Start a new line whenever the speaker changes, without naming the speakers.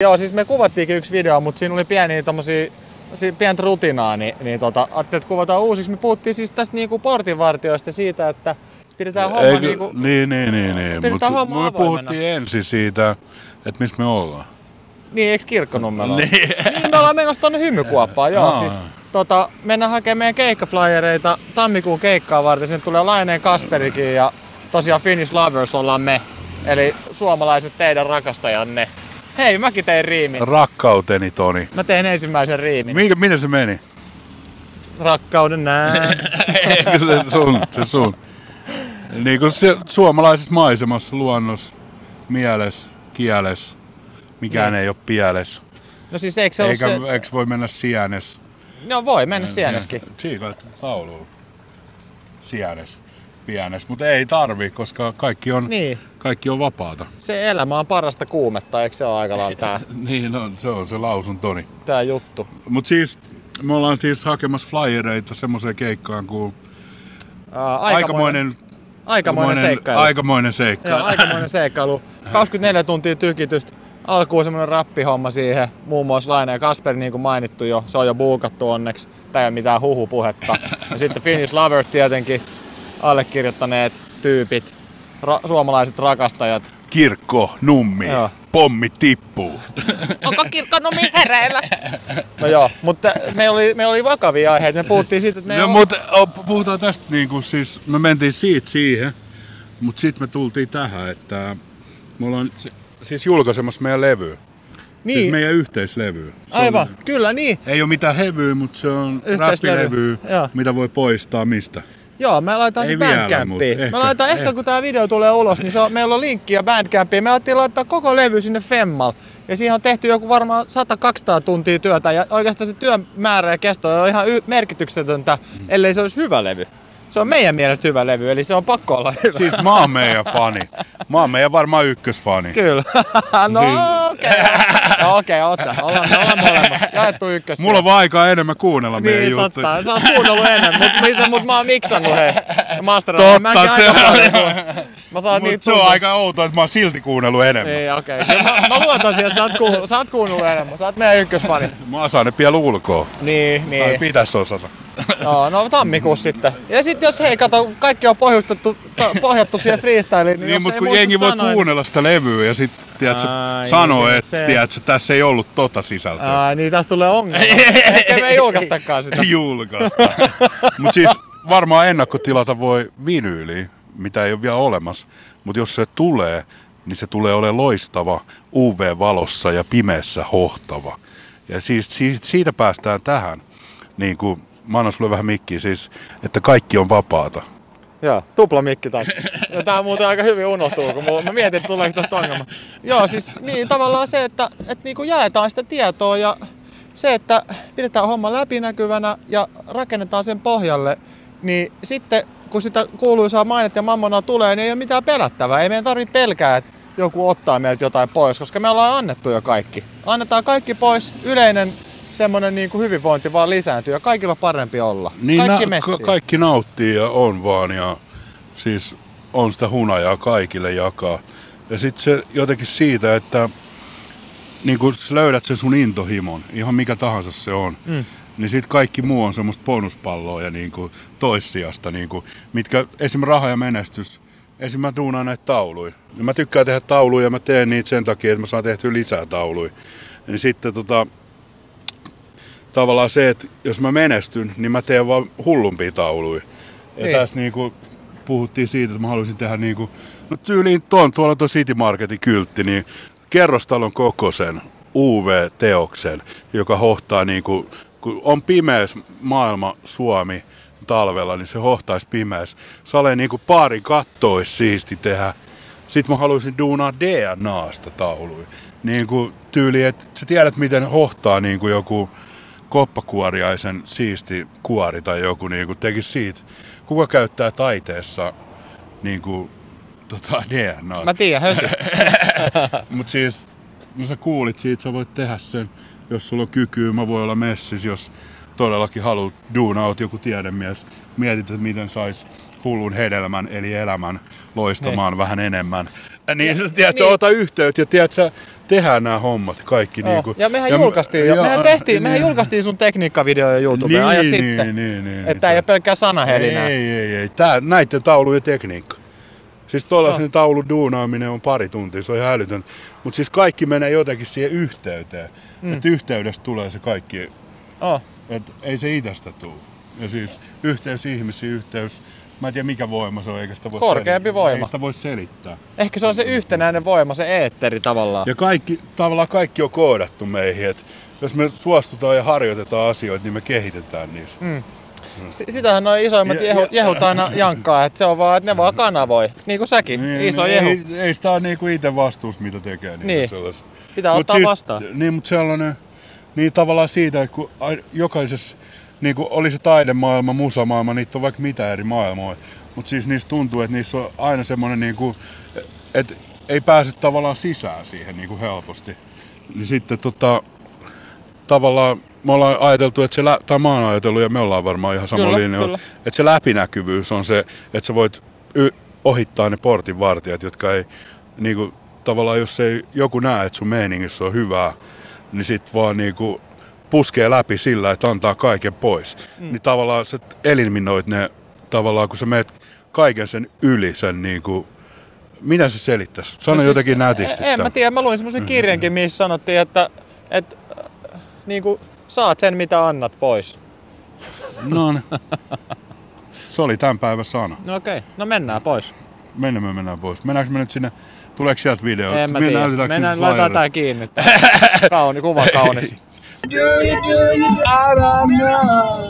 Joo, siis me kuvattiinkin yksi video, mutta siinä oli pientä rutinaa, niin ajattelin, että kuvataan uusiksi. Me puhuttiin siis tästä niinku portinvartijoista siitä, että pidetään homma niinku...
Niin. Mutta me puhuttiin ensin siitä, että missä me ollaan.
Niin, eikö Kirkkonummella?
Niin.
Me ollaan menossa tonne Hymykuoppaan, joo. Siis, mennään hakemaan meidän keikkaflyereita tammikuun keikkaa varten. Sinne tulee Laineen Kasperikin ja tosiaan Finnish Lovers ollaan me. Eli suomalaiset teidän rakastajanne. Hei, mäkin tein riimin.
Rakkauteni, Toni.
Mä tein ensimmäisen riimin.
Miten se meni?
Rakkauden näin.
Eikö se sun? Niin kuin se suomalaisessa maisemassa, luonnossa, mielessä, kielessä, mikään ei ole pielessä.
No siis eikö se ollut se...
Eikö voi mennä sienes?
No voi mennä sieneskin.
Siikailta tauluun. Sienes. Pienes, mutta ei tarvi, koska kaikki on vapaata.
Se elämä on parasta kuumetta, eikö se ole aika lailla tää?
Niin on, se on se lausuntoni.
Tää juttu.
Mut siis, me ollaan siis hakemassa flyereita semmoiseen keikkaan kuin
Aikamoinen seikkailu.
Aikamoinen seikkailu.
Joo, aikamoinen seikkailu. 24 tuntia tykitystä. Alkuun semmonen rappihomma siihen. Muun muassa Laine ja Kasperi, niin kuin mainittu jo. Se on jo buukattu onneksi. Tää ei ole mitään huhupuhetta. Ja sitten Finnish Lovers tietenkin. Allekirjoittaneet tyypit. Suomalaiset rakastajat.
Kirkkonummi.
Joo.
Pommi tippuu.
Onko Kirkkonummi hereillä? No joo, mutta me oli vakavia aiheita. Me puhuttiin siitä, että
mutta puhutaan tästä niinku siis, me mentiin siitä siihen, mutta sitten me tultiin tähän, että me ollaan siis julkaisemassa meidän levyä.
Niin.
Siis meidän yhteislevyä.
Aivan, kyllä niin.
Ei ole mitään hevyä, mutta se on räppilevy, mitä voi poistaa mistä.
Joo, me laitetaan se Bandcampiin. Me laitetaan ehkä kun tää video tulee ulos, niin meillä on linkkiä Bandcampiin. Me ajattelin laittaa koko levy sinne Femmal. Ja siihen on tehty joku varmaan 100-200 tuntia työtä. Ja oikeastaan se työn määrä ja kesto on ihan merkityksetöntä, ellei se olisi hyvä levy. Se on meidän mielestä hyvä levy, eli se on pakko olla hyvä.
Siis mä oon meidän fani. Mä oon meidän varmaan ykkösfani.
Kyllä. No okei, oot sä. Ollaan molemmat. Jaettu ykkös.
Mulla on vaan aikaa enemmän kuunnella meidän
niin,
juttuja.
Totta. Sä oot kuunnellut enemmän, mutta mä oon miksannut hei.
Totta,
se
on aika outoa, että mä oon silti kuunnellut enemmän.
Niin, okei. Mä luotan siihen, että sä oot kuunnellut enemmän. Sä oot meidän ykkösfani.
Mä osaan ne pian ulkoa.
Niin.
Tai pitäis osata.
No tammikuussa sitten. Ja sit jos kaikki on pohjattu siihen freestyliin, niin
mutta kun jengi voi kuunnella sitä levyä ja sit sanoo, että tässä ei ollut tota sisältöä.
Niin tästä tulee ongelma. Ehkä me ei julkaistakaan sitä.
Julkaista. Mut siis varmaan ennakkotilata voi vinyyliä, mitä ei ole vielä olemassa. Mut jos se tulee, niin se tulee olemaan loistava, UV-valossa ja pimeässä hohtava. Ja siis siitä päästään tähän. Niin kuin mä annan sulle vähän mikkiä, siis, että kaikki on vapaata.
Joo, tupla mikki taas. Ja tää muuten aika hyvin unohtuu, kun mä mietin, että tuleeko tästä ongelma. Joo, siis niin tavallaan se, että niinku jaetaan sitä tietoa ja se, että pidetään homma läpinäkyvänä ja rakennetaan sen pohjalle, niin sitten kun sitä kuuluisaa mainetta ja mammonaa tulee, niin ei ole mitään pelättävää. Ei meidän tarvitse pelkää, että joku ottaa meiltä jotain pois, koska me ollaan annettu jo kaikki. Annetaan kaikki pois, yleinen semmoinen niin kuin hyvinvointi vaan lisääntyy ja kaikilla on parempi olla.
Niin
Kaikki
nauttii ja on vaan ja siis on sitä hunajaa kaikille jakaa. Ja sitten se jotenkin siitä, että niin kun sä löydät sen sun intohimon, ihan mikä tahansa se on, niin sit kaikki muu on semmoista bonuspalloa ja niin kuin toissijasta, niin kuin, mitkä esim. Raha ja menestys. Esim. Mä duunaan näitä tauluja. Ja mä tykkään tehdä tauluja ja mä teen niitä sen takia, että mä saan tehtyä lisää tauluja. Niin sitten tavallaan se, että jos mä menestyn, niin mä teen vaan hullumpia tauluja. Ja niin. Tässä niinku puhuttiin siitä, että mä haluaisin tehdä niinku, no tyyliin tuolla tuo City Marketin kyltti, niin kerrostalon kokoisen UV-teoksen, joka hohtaa niinku, kun on pimeäs maailma Suomi talvella, niin se hohtaisi pimeäs. Sale niinku paarin kattois siisti tehdä. Sitten mä haluaisin duunaa DNAsta tauluja. Niinku tyyli, että sä tiedät miten hohtaa niinku joku koppakuoriaisen siisti kuori tai joku niinku tekisi siitä. Kuka käyttää taiteessa niinku DNAta?
Mä tiedän, hösi.
Mut siis, no sä kuulit siitä, sä voit tehdä sen, jos sulla on kykyä. Mä voin olla messis, jos todellakin haluat duunaa, oot joku tiedemies. Mietit, että miten sais hullun hedelmän eli elämän loistamaan vähän enemmän. Niin sä tiedät, sä ota yhteyttä ja tiedät, sä tehdään nämä hommat kaikki. Niinku.
Ja mehän julkaistiin mehän julkaistiin sun tekniikkavideo jo YouTubeen ajat sitten. Että ei ole pelkkää sanahelinää.
Ei. Näiden taulujen tekniikka. Siis tuollaisen taulun duunaaminen on pari tuntia, se on ihan älytön. Mutta siis kaikki menee jotenkin siihen yhteyteen. Että yhteydestä tulee se kaikki. Että ei se itsestä tule. Ja siis yhteys ihmisiin, yhteys. Mä en tiedä mikä voima se on, eikä sitä voi
korkeampi voima.
Eikä sitä voi selittää.
Ehkä se on se yhtenäinen voima, se eetteri tavallaan.
Ja kaikki on koodattu meihin. Et jos me suostutaan ja harjoitetaan asioita, niin me kehitetään niissä.
Sitähän noin isoimmat jehut aina jankkaa, että se on vaan, että ne vaan kanavoi. Niin kuin säkin, iso jehu.
Ei sitä ole niinku itse vastuus, mitä tekee.
Niin, pitää ottaa vastaan.
Niin, mutta sellainen, niin tavallaan siitä, että kun jokaisessa, niin kuin oli se taidemaailma, musamaailma, niitä on vaikka mitä eri maailmoja. Mutta siis niistä tuntuu, että niissä on aina semmoinen, niin kuin, että ei pääse tavallaan sisään siihen niin kuin helposti. Niin sitten tavallaan me ollaan ajateltu, että tai mä oon ajatellut ja me ollaan varmaan ihan samalla linjalla, että se läpinäkyvyys on se, että sä voit ohittaa ne portinvartijat, jotka ei, niin kuin, tavallaan jos ei joku näe, että sun meiningissä on hyvää, niin sit vaan niin kuin puskee läpi sillä, että antaa kaiken pois. Niin tavallaan sä eliminoit ne, tavallaan kun sä meet kaiken sen yli, sen niin kuin, mitä se selittäisi? Sano siis, jotenkin nätisti.
En mä tiedä, mä luin semmoisen kirjankin, missä sanottiin, että niin kuin saat sen, mitä annat pois.
No niin. Se oli tämän päivän sana.
No okei, no mennään pois.
Mennään pois. Mennäänkö me nyt sinne, tuleeko sieltä video?
En mä tiedä. Mennään, laitetaan tää kiinni. Kuva kaunis. I don't know.